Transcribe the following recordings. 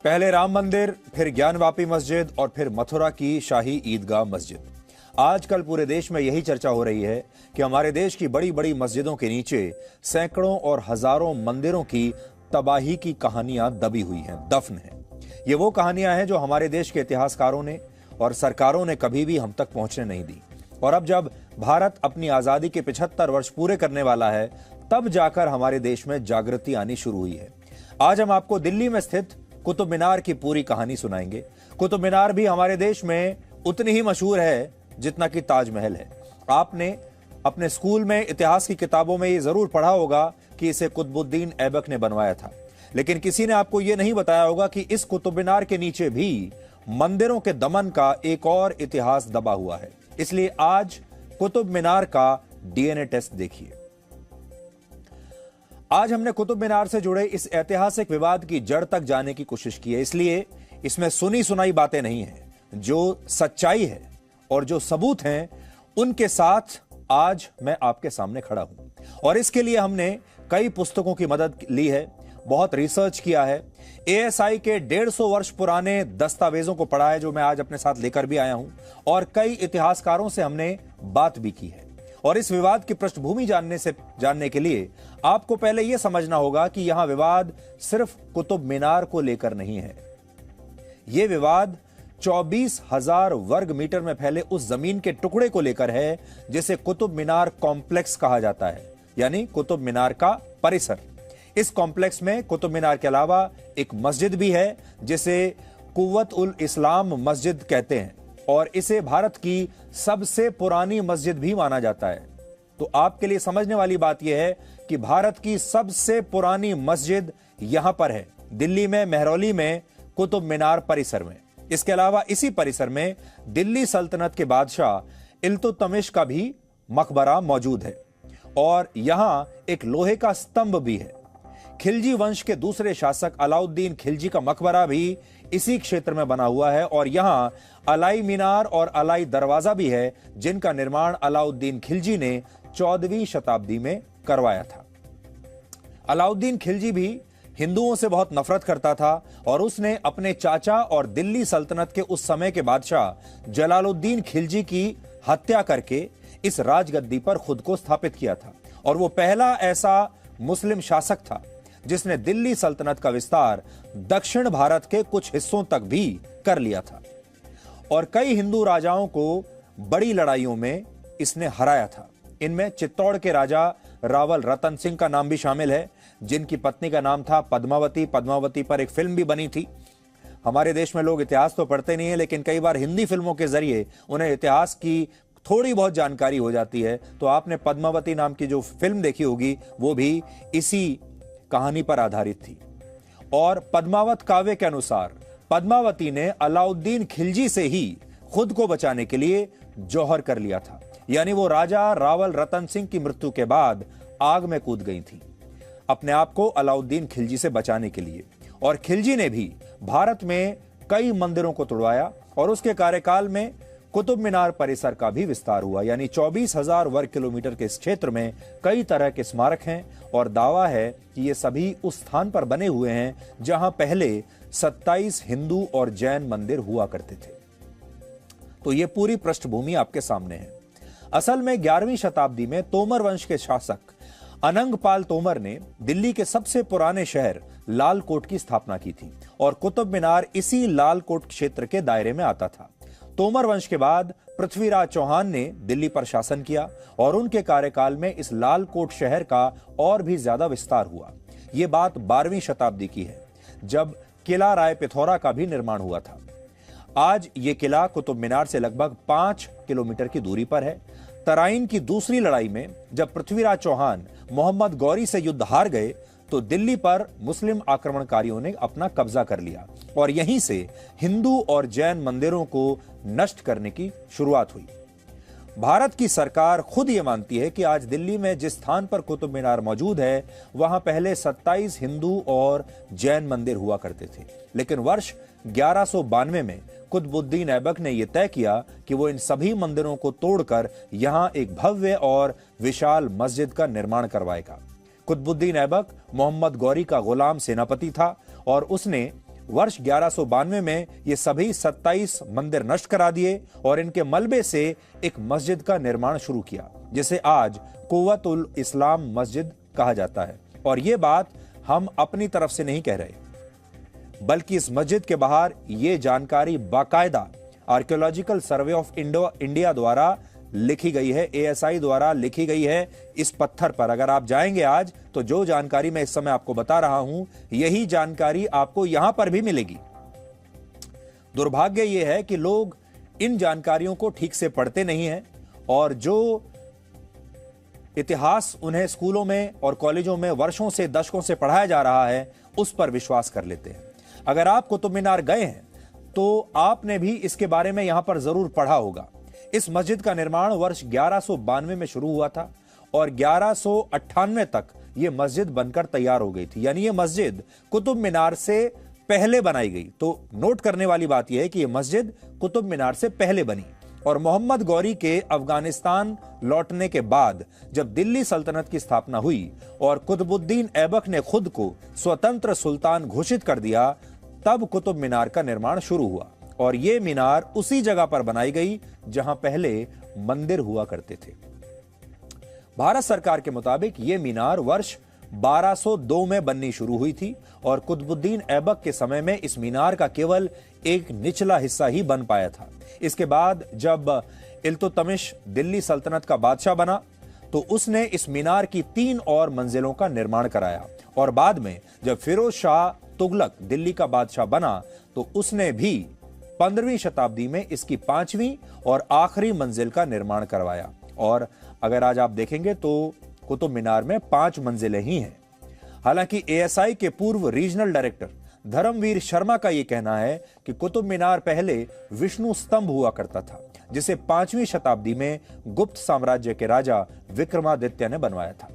पहले राम मंदिर, फिर ज्ञानवापी मस्जिद और फिर मथुरा की शाही ईदगाह मस्जिद। आजकल पूरे देश में यही चर्चा हो रही है कि हमारे देश की बड़ी बड़ी मस्जिदों के नीचे सैकड़ों और हजारों मंदिरों की तबाही की कहानियां दबी हुई हैं, दफन हैं। ये वो कहानियां हैं जो हमारे देश के इतिहासकारों ने और सरकारों ने कभी भी हम तक पहुंचने नहीं दी। और अब जब भारत अपनी आजादी के 75 वर्ष पूरे करने वाला है, तब जाकर हमारे देश में जागृति आनी शुरू हुई है। आज हम आपको दिल्ली में स्थित कुतुब मीनार की पूरी कहानी सुनाएंगे। कुतुब मीनार भी हमारे देश में उतनी ही मशहूर है जितना कि ताजमहल है। आपने अपने स्कूल में इतिहास की किताबों में ये जरूर पढ़ा होगा कि इसे कुतुबुद्दीन ऐबक ने बनवाया था, लेकिन किसी ने आपको यह नहीं बताया होगा कि इस कुतुब मीनार के नीचे भी मंदिरों के दमन का एक और इतिहास दबा हुआ है। इसलिए आज कुतुब मीनार का डीएनए टेस्ट देखिए। आज हमने कुतुब मीनार से जुड़े इस ऐतिहासिक विवाद की जड़ तक जाने की कोशिश की है, इसलिए इसमें सुनी सुनाई बातें नहीं हैं। जो सच्चाई है और जो सबूत हैं, उनके साथ आज मैं आपके सामने खड़ा हूं। और इसके लिए हमने कई पुस्तकों की मदद ली है, बहुत रिसर्च किया है, एएसआई के 150 वर्ष पुराने दस्तावेजों को पढ़ा है जो मैं आज अपने साथ लेकर भी आया हूं, और कई इतिहासकारों से हमने बात भी की है। और इस विवाद की पृष्ठभूमि जानने के लिए आपको पहले यह समझना होगा कि यहां विवाद सिर्फ कुतुब मीनार को लेकर नहीं है। यह विवाद 24,000 वर्ग मीटर में फैले उस जमीन के टुकड़े को लेकर है जिसे कुतुब मीनार कॉम्प्लेक्स कहा जाता है, यानी कुतुब मीनार का परिसर। इस कॉम्प्लेक्स में कुतुब मीनार के अलावा एक मस्जिद भी है जिसे कुव्वत उल इस्लाम मस्जिद कहते हैं, और इसे भारत की सबसे पुरानी मस्जिद भी माना जाता है। तो आपके लिए समझने वाली बात यह है कि भारत की सबसे पुरानी मस्जिद यहां पर है, दिल्ली में मेहरौली में कुतुब मीनार परिसर में। इसके अलावा इसी परिसर में दिल्ली सल्तनत के बादशाह इल्तुतमिश का भी मकबरा मौजूद है, और यहां एक लोहे का स्तंभ भी है। खिलजी वंश के दूसरे शासक अलाउद्दीन खिलजी का मकबरा भी इसी क्षेत्र में बना हुआ है, और यहां अलाई मीनार और अलाई दरवाजा भी है जिनका निर्माण अलाउद्दीन खिलजी ने 14वीं शताब्दी में करवाया था। अलाउद्दीन खिलजी भी हिंदुओं से बहुत नफरत करता था, और उसने अपने चाचा और दिल्ली सल्तनत के उस समय के बादशाह जलालुद्दीन खिलजी की हत्या करके इस राजगद्दी पर खुद को स्थापित किया था। और वो पहला ऐसा मुस्लिम शासक था जिसने दिल्ली सल्तनत का विस्तार दक्षिण भारत के कुछ हिस्सों तक भी कर लिया था, और कई हिंदू राजाओं को बड़ी लड़ाइयों में इसने हराया था। इनमें चित्तौड़ के राजा रावल रतन सिंह का नाम भी शामिल है, जिनकी पत्नी का नाम था पद्मावती। पद्मावती पर एक फिल्म भी बनी थी। हमारे देश में लोग इतिहास तो पढ़ते नहीं है, लेकिन कई बार हिंदी फिल्मों के जरिए उन्हें इतिहास की थोड़ी बहुत जानकारी हो जाती है। तो आपने पद्मावती नाम की जो फिल्म देखी होगी, वो भी इसी कहानी पर आधारित थी। और पद्मावत काव्य के अनुसार पद्मावती ने अलाउद्दीन खिलजी से ही खुद को बचाने के लिए जौहर कर लिया था, यानी वो राजा रावल रतन सिंह की मृत्यु के बाद आग में कूद गई थी अपने आप को अलाउद्दीन खिलजी से बचाने के लिए। और खिलजी ने भी भारत में कई मंदिरों को तुड़वाया, और उसके कार्यकाल में कुतुब मीनार परिसर का भी विस्तार हुआ, यानी 24,000 वर्ग किलोमीटर के इस क्षेत्र में कई तरह के स्मारक हैं, और दावा है कि ये सभी उस स्थान पर बने हुए हैं जहां पहले 27 हिंदू और जैन मंदिर हुआ करते थे। तो ये पूरी पृष्ठभूमि आपके सामने है। असल में 11वीं शताब्दी में तोमर वंश के शासक अनंगपाल तोमर ने दिल्ली के सबसे पुराने शहर लालकोट की स्थापना की थी, और कुतुब मीनार इसी लालकोट क्षेत्र के दायरे में आता था। तोमर वंश के बाद पृथ्वीराज चौहान ने दिल्ली पर शासन किया, और उनके कार्यकाल में इस लालकोट शहर का और भी ज्यादा विस्तार हुआ। यह बात 12वीं शताब्दी की है, जब किला राय पिथौरा का भी निर्माण हुआ था। आज यह किला कुतुब मीनार से लगभग 5 किलोमीटर की दूरी पर है। तराइन की दूसरी लड़ाई में जब पृथ्वीराज चौहान मोहम्मद गौरी से युद्ध हार गए, तो दिल्ली पर मुस्लिम आक्रमणकारियों ने अपना कब्जा कर लिया, और यहीं से हिंदू और जैन मंदिरों को नष्ट करने की शुरुआत हुई। भारत की सरकार खुद ये मानती है कि आज दिल्ली में जिस स्थान पर कुतुब मीनार मौजूद है, वहां पहले 27 हिंदू और जैन मंदिर हुआ करते थे, लेकिन वर्ष 1192 में कुतुबुद्दीन ऐबक ने यह तय किया कि वो इन सभी मंदिरों को तोड़कर यहां एक भव्य और विशाल मस्जिद का निर्माण करवाएगा। कुतुबुद्दीन ऐबक मोहम्मद गौरी का गुलाम सेनापति था, और उसने वर्ष 1192 में ये सभी 27 मंदिर नष्ट करा दिए और इनके मलबे से एक मस्जिद का निर्माण शुरू किया, जिसे आज कुव्वतुल इस्लाम मस्जिद कहा जाता है। और ये बात हम अपनी तरफ से नहीं कह रहे, बल्कि इस मस्जिद के बाहर ये जानकारी बाकायदा आर्कियोलॉजिकल सर्वे ऑफ इंडिया द्वारा लिखी गई है, ASI द्वारा लिखी गई है इस पत्थर पर। अगर आप जाएंगे आज तो जो जानकारी मैं इस समय आपको बता रहा हूं, यही जानकारी आपको यहां पर भी मिलेगी। दुर्भाग्य यह है कि लोग इन जानकारियों को ठीक से पढ़ते नहीं हैं और जो इतिहास उन्हें स्कूलों में और कॉलेजों में वर्षों से दशकों से पढ़ाया जा रहा है, उस पर विश्वास कर लेते हैं। अगर आप कुतुब मीनार गए हैं तो आपने भी इसके बारे में यहां पर जरूर पढ़ा होगा। इस मस्जिद का निर्माण वर्ष 1192 में शुरू हुआ था और 1198 तक यह मस्जिद बनकर तैयार हो गई थी। यानी यह मस्जिद कुतुब मीनार से पहले बनाई गई। तो नोट करने वाली बात यह है कि यह मस्जिद कुतुब मीनार से पहले बनी और मोहम्मद गौरी के अफगानिस्तान लौटने के बाद जब दिल्ली सल्तनत की स्थापना हुई और कुतुबुद्दीन ऐबक ने खुद को स्वतंत्र सुल्तान घोषित कर दिया, तब कुतुब मीनार का निर्माण शुरू हुआ और यह मीनार उसी जगह पर बनाई गई जहां पहले मंदिर हुआ करते थे। भारत सरकार के मुताबिक यह मीनार वर्ष 1202 में बननी शुरू हुई थी और कुतुबुद्दीन ऐबक के समय में इस मीनार का केवल एक निचला हिस्सा ही बन पाया था। इसके बाद जब इल्तुतमिश दिल्ली सल्तनत का बादशाह बना तो उसने इस मीनार की 3 और मंजिलों का निर्माण कराया और बाद में जब फिरोज शाह तुगलक दिल्ली का बादशाह बना तो उसने भी 15वीं शताब्दी में इसकी 5वीं और आखिरी मंजिल का निर्माण करवाया। और अगर आज आप देखेंगे तो कुतुब मीनार में 5 मंजिलें ही हैं। हालांकि ASI के पूर्व रीजनल डायरेक्टर धर्मवीर शर्मा का यह कहना है कि कुतुब मीनार पहले विष्णु स्तंभ हुआ करता था, जिसे 5वीं शताब्दी में गुप्त साम्राज्य के राजा विक्रमादित्य ने बनवाया था।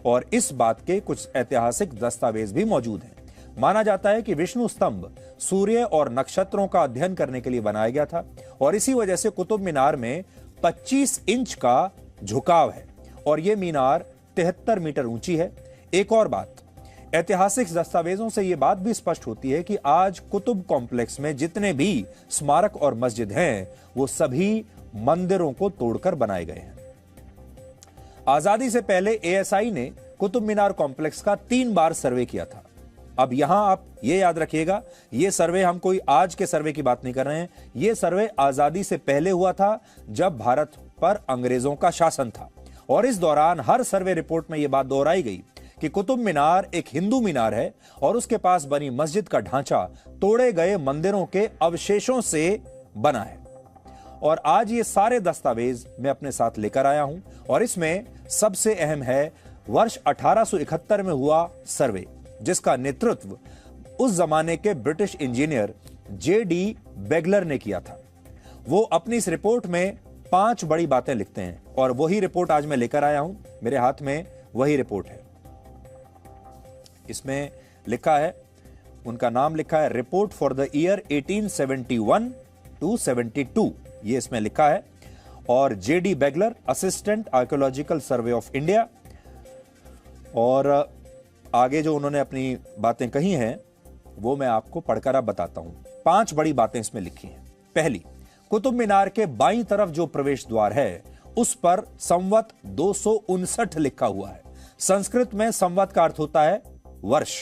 और इस बात के कुछ ऐतिहासिक दस्तावेज भी मौजूद हैं। माना जाता है कि विष्णु स्तंभ सूर्य और नक्षत्रों का अध्ययन करने के लिए बनाया गया था और इसी वजह से कुतुब मीनार में 25 इंच का झुकाव है और यह मीनार 73 मीटर ऊंची है। एक और बात, ऐतिहासिक दस्तावेजों से यह बात भी स्पष्ट होती है कि आज कुतुब कॉम्प्लेक्स में जितने भी स्मारक और मस्जिद हैं, वो सभी मंदिरों को तोड़कर बनाए गए हैं। आजादी से पहले ASI ने कुतुब मीनार कॉम्प्लेक्स का 3 बार सर्वे किया था। अब यहां आप ये याद रखिएगा, ये सर्वे हम कोई आज के सर्वे की बात नहीं कर रहे हैं। ये सर्वे आजादी से पहले हुआ था जब भारत पर अंग्रेजों का शासन था और इस दौरान हर सर्वे रिपोर्ट में यह बात दोहराई गई कि कुतुब मीनार एक हिंदू मीनार है और उसके पास बनी मस्जिद का ढांचा तोड़े गए मंदिरों के अवशेषों से बना है। और आज ये सारे दस्तावेज मैं अपने साथ लेकर आया हूं और इसमें सबसे अहम है वर्ष 1871 में हुआ सर्वे, जिसका नेतृत्व उस जमाने के ब्रिटिश इंजीनियर J.D. बेगलर ने किया था। वो अपनी इस रिपोर्ट में 5 बड़ी बातें लिखते हैं और वही रिपोर्ट आज मैं लेकर आया हूं। मेरे हाथ में वही रिपोर्ट है। इसमें लिखा है, उनका नाम लिखा है report for the year 1871 to 72, ये इसमें लिखा है। और J.D. Beglar, assistant archaeological survey of India. और आगे जो उन्होंने अपनी बातें कही हैं वो मैं आपको पढ़कर अब बताता हूं। 5 बड़ी बातें इसमें लिखी हैं। पहली, कुतुब मीनार के बाईं तरफ जो प्रवेश द्वार है उस पर संवत 259 लिखा हुआ है। संस्कृत में संवत का अर्थ होता है वर्ष,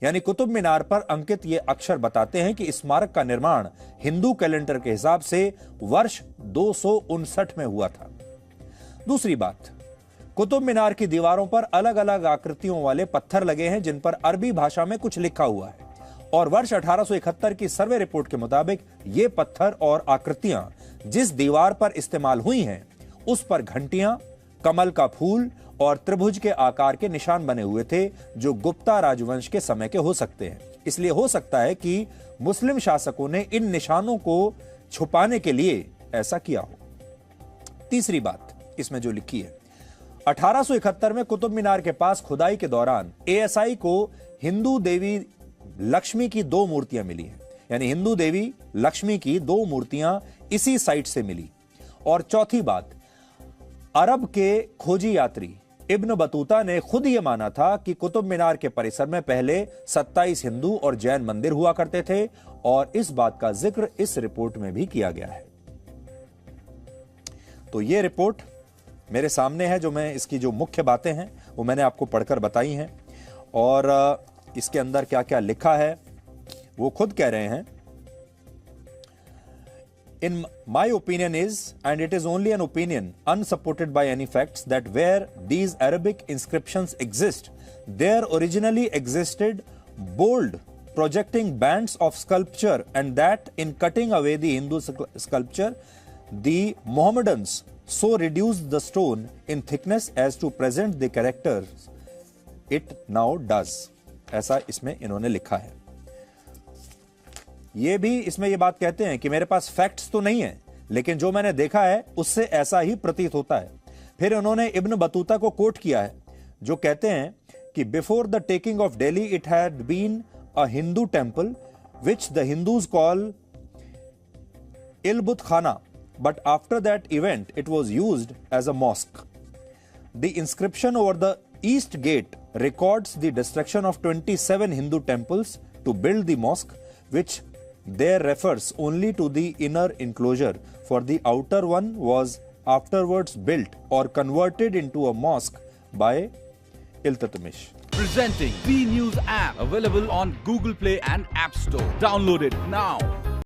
यानी कुतुब मीनार पर अंकित ये अक्षर बताते हैं कि स्मारक का निर्माण हिंदू कैलेंडर के हिसाब से वर्ष 259 में हुआ था। दूसरी बात, कुतुब मीनार की दीवारों पर अलग अलग आकृतियों वाले पत्थर लगे हैं जिन पर अरबी भाषा में कुछ लिखा हुआ है और वर्ष 1871 की सर्वे रिपोर्ट के मुताबिक ये पत्थर और आकृतियां जिस दीवार पर इस्तेमाल हुई हैं उस पर घंटियां, कमल का फूल और त्रिभुज के आकार के निशान बने हुए थे जो गुप्ता राजवंश के समय के हो सकते हैं। इसलिए हो सकता है कि मुस्लिम शासकों ने इन निशानों को छुपाने के लिए ऐसा किया हो। तीसरी बात इसमें जो लिखी है, 1871 में कुतुब मीनार के पास खुदाई के दौरान ASI को हिंदू देवी लक्ष्मी की 2 मूर्तियां मिली हैं, यानी हिंदू देवी लक्ष्मी की 2 मूर्तियां इसी साइट से मिली। और चौथी बात, अरब के खोजी यात्री इब्न बतूता ने खुद यह माना था कि कुतुब मीनार के परिसर में पहले 27 हिंदू और जैन मंदिर हुआ करते थे और इस बात का जिक्र इस रिपोर्ट में भी किया गया है। तो यह रिपोर्ट मेरे सामने है, जो मैं इसकी जो मुख्य बातें हैं वो मैंने आपको पढ़कर बताई हैं और इसके अंदर क्या क्या लिखा है वो खुद कह रहे हैं। In my opinion is, and it is only an opinion, unsupported by any facts, that where these Arabic inscriptions exist, there originally existed bold projecting bands of sculpture, and that in cutting away the Hindu sculpture, the Mohammedans so reduced the stone in thickness as to present the characters it now does. ऐसा इसमें इन्होंने लिखा है। ये भी इसमें ये बात कहते हैं कि मेरे पास फैक्ट्स तो नहीं है, लेकिन जो मैंने देखा है उससे ऐसा ही प्रतीत होता है। फिर उन्होंने इब्न बतूता को कोट किया है, जो कहते हैं कि before the taking of Delhi it had been a Hindu temple which the Hindus call इलबुत खाना, but after that event it was used as a mosque. The inscription over the east gate records the destruction of 27 Hindu temples to build the mosque, which there refers only to the inner enclosure, for the outer one was afterwards built or converted into a mosque by Iltutmish. Presenting B News app, available on Google Play and App Store. Download it now.